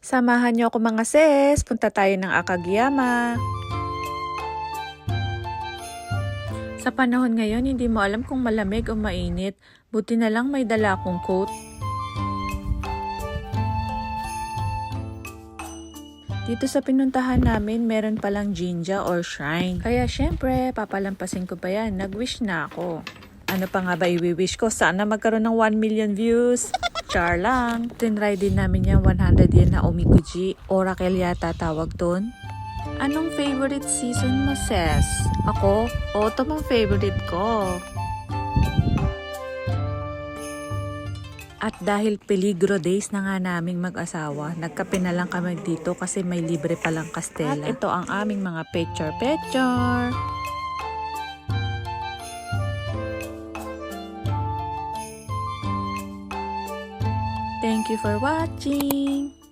Samahan niyo ako mga sis, punta tayo ng Akagiyama. Sa panahon ngayon, hindi mo alam kung malamig o mainit. Buti na lang may dala akong coat. Dito sa pinuntahan namin, meron palang jinja or shrine. Kaya syempre, papalampasin ko pa yan. Nag-wish na ako. Ano pa nga ba i-wish ko? Sana magkaroon ng 1 million views. Char lang. Tinry din namin yung 100 yen na omikuji. Oracle yata tawag dun. Anong favorite season mo, Ses? Ako, autumn ang favorite ko. At dahil peligro days na nga naming mag-asawa, nagkape na lang kami dito kasi may libre palang kastela. At ito ang aming mga picture-picture. Thank you for watching!